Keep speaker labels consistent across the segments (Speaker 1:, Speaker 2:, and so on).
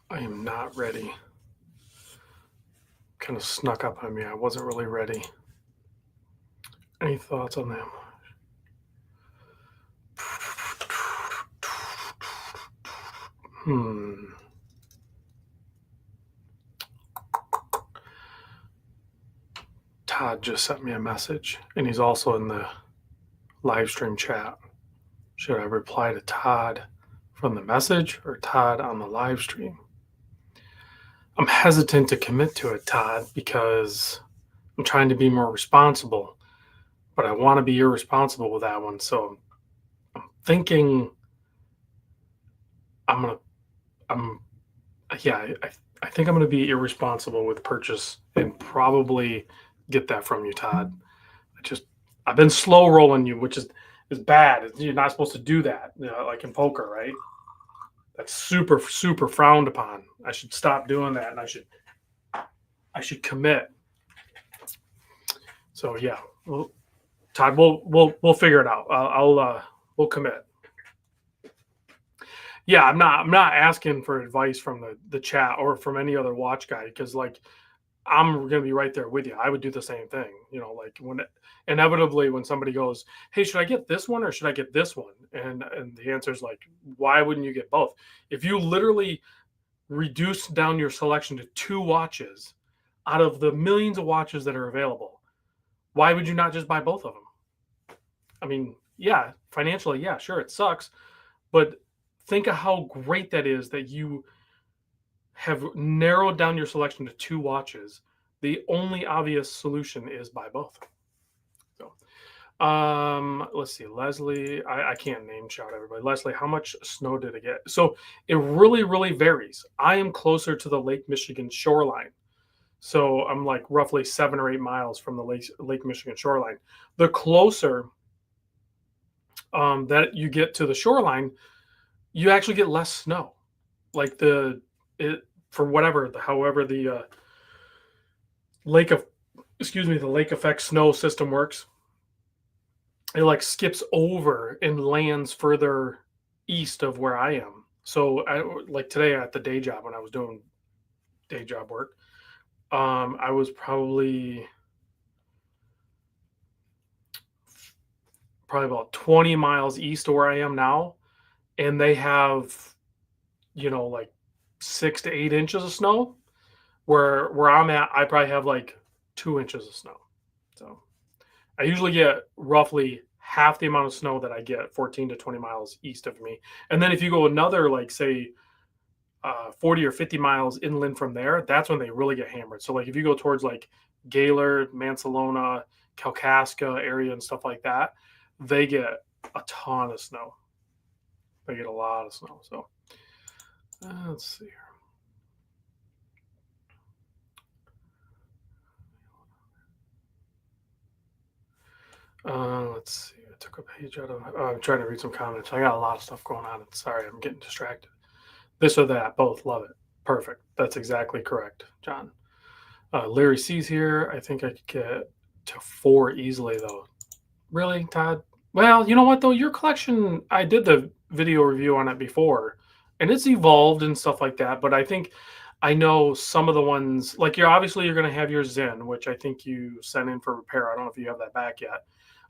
Speaker 1: I am not ready. Kind of snuck up on me. I wasn't really ready. Any thoughts on that? Hmm. Todd just sent me a message, and he's also in the live stream chat. Should I reply to Todd from the message or Todd on the live stream? I'm hesitant to commit to it, Todd, because I'm trying to be more responsible, but I want to be irresponsible with that one. So I'm thinking I'm gonna, I'm, yeah, I think I'm gonna be irresponsible with purchase and probably get that from you, Todd. I just, I've been slow rolling you, which is bad. You're not supposed to do that, like in poker, right? That's super super frowned upon. I should stop doing that, and I should commit. So yeah, well, Todd, we'll figure it out. We'll commit. Yeah, I'm not asking for advice from the chat or from any other watch guy because like I'm gonna be right there with you. I would do the same thing. Like inevitably when somebody goes, "Hey, should I get this one or should I get this one?" And the answer is like, why wouldn't you get both? If you literally reduce down your selection to two watches out of the millions of watches that are available, why would you not just buy both of them? I mean, yeah, financially, yeah, sure, it sucks, but think of how great that is that you have narrowed down your selection to two watches. The only obvious solution is buy both. So, let's see, Leslie. I can't name shout everybody. Leslie, how much snow did it get? So it really, really varies. I am closer to the Lake Michigan shoreline. So I'm like roughly 7 or 8 miles from the Lake Michigan shoreline. The closer that you get to the shoreline, you actually get less snow. Like it for whatever the however the lake of the lake effect snow system works. It like skips over and lands further east of where I am. So like today at the day job when I was doing day job work, I was probably about 20 miles east of where I am now, and they have like 6 to 8 inches of snow. Where I'm at, I probably have like 2 inches of snow. So I usually get roughly half the amount of snow that I get 14 to 20 miles east of me. And then if you go another, like, say, 40 or 50 miles inland from there, that's when they really get hammered. So, like, if you go towards like Gaylord, Mansalona, Kalkaska area and stuff like that, they get a ton of snow. They get a lot of snow. So, let's see here. Let's see. I took a page out of. I'm trying to read some comments. I got a lot of stuff going on. Sorry, I'm getting distracted. This or that, both. Love it. Perfect. That's exactly correct, John. Larry C's here. I think I could get to 4 easily, though. Really, Todd? Well, you know what, though? Your collection, I did the video review on it before, and it's evolved and stuff like that. But I think I know some of the ones, like you're going to have your Zen, which I think you sent in for repair. I don't know if you have that back yet.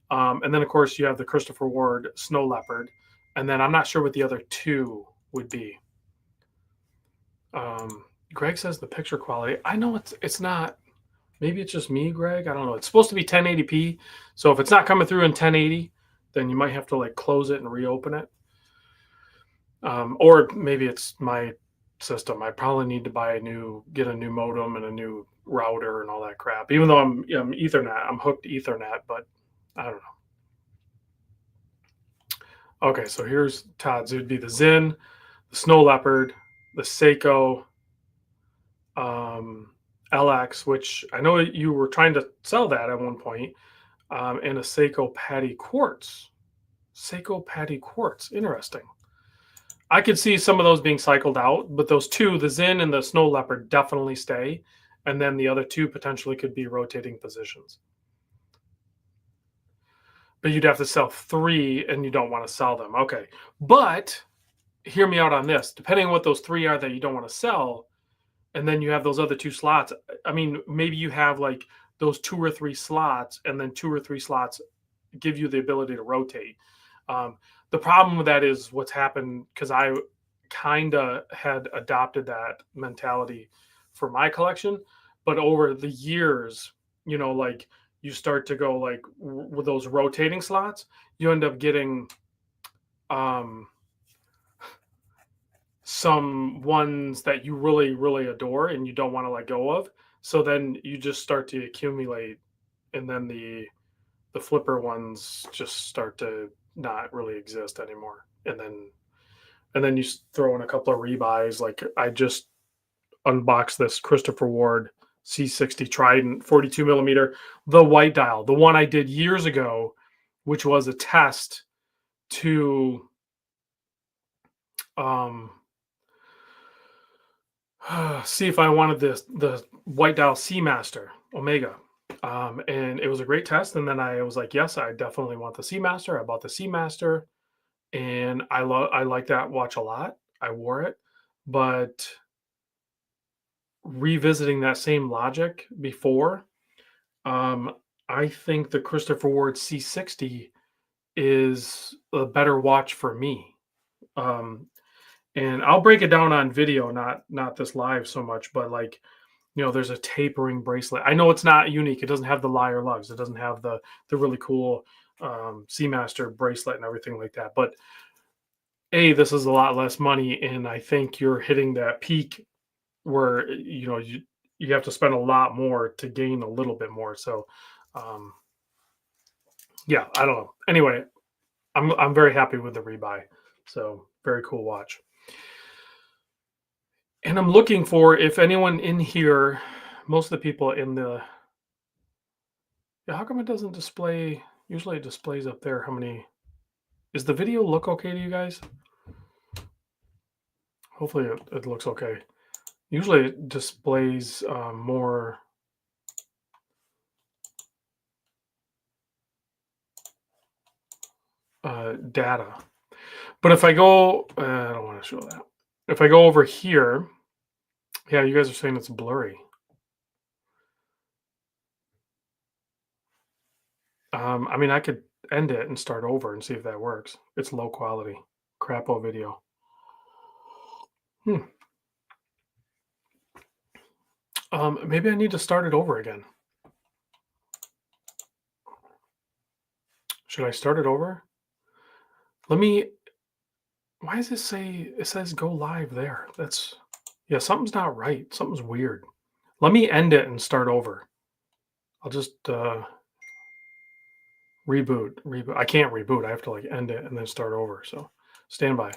Speaker 1: And then, of course, you have the Christopher Ward Snow Leopard. And then I'm not sure what the other two would be. Greg says the picture quality. I know it's not. Maybe it's just me, Greg. I don't know. It's supposed to be 1080p. So if it's not coming through in 1080, then you might have to like close it and reopen it. Or maybe it's my system. I probably need to get a new modem and a new router and all that crap. Even though I'm Ethernet, I'm hooked to Ethernet, but I don't know. Okay, so here's Todd's. It would be the Zen, the Snow Leopard, the Seiko LX, which I know you were trying to sell that at one point, and a Seiko Patty Quartz. Seiko Patty Quartz. Interesting. I could see some of those being cycled out, but those two, the Zen and the Snow Leopard, definitely stay. And then the other two potentially could be rotating positions. But you'd have to sell 3 and you don't want to sell them. Okay. But hear me out on this. Depending on what those three are that you don't want to sell, and then you have those other two slots. I mean, maybe you have like those two or three slots, and then two or three slots give you the ability to rotate. Um, the problem with that is what's happened because I kind of had adopted that mentality for my collection, but over the years, like you start to go like with those rotating slots, you end up getting um, some ones that you really, really adore and you don't want to let go of. So then you just start to accumulate, and then the flipper ones just start to not really exist anymore. And then you throw in a couple of rebuys. Like I just unboxed this Christopher Ward C60 Trident 42 millimeter, the white dial, the one I did years ago, which was a test to um, see if I wanted the white dial Seamaster Omega. And it was a great test. And then I was like, yes, I definitely want the Seamaster. I bought the Seamaster, and I like that watch a lot. I wore it, but revisiting that same logic before, um, I think the Christopher Ward C60 is a better watch for me. Um, and I'll break it down on video, not this live so much, but like there's a tapering bracelet. I know it's not unique. It doesn't have the lyre lugs. It doesn't have the really cool Seamaster bracelet and everything like that. But this is a lot less money, and I think you're hitting that peak where you have to spend a lot more to gain a little bit more. So, um, yeah, I don't know. Anyway, I'm very happy with the rebuy. So very cool watch. And I'm looking for if anyone in here, most of the people in the yeah, how come it doesn't display? Usually it displays up there how many. Is the video look okay to you guys? Hopefully it looks okay. Usually it displays more data. But if I go, I don't want to show that. If I go over here, yeah, you guys are saying it's blurry. I mean, I could end it and start over and see if that works. It's low quality. Crapo video. Hmm. Maybe I need to start it over again. Should I start it over? Let me. Why does it say it says go live there? Yeah, something's not right. Something's weird. Let me end it and start over. I'll just reboot. I can't reboot. I have to like end it and then start over. So stand by.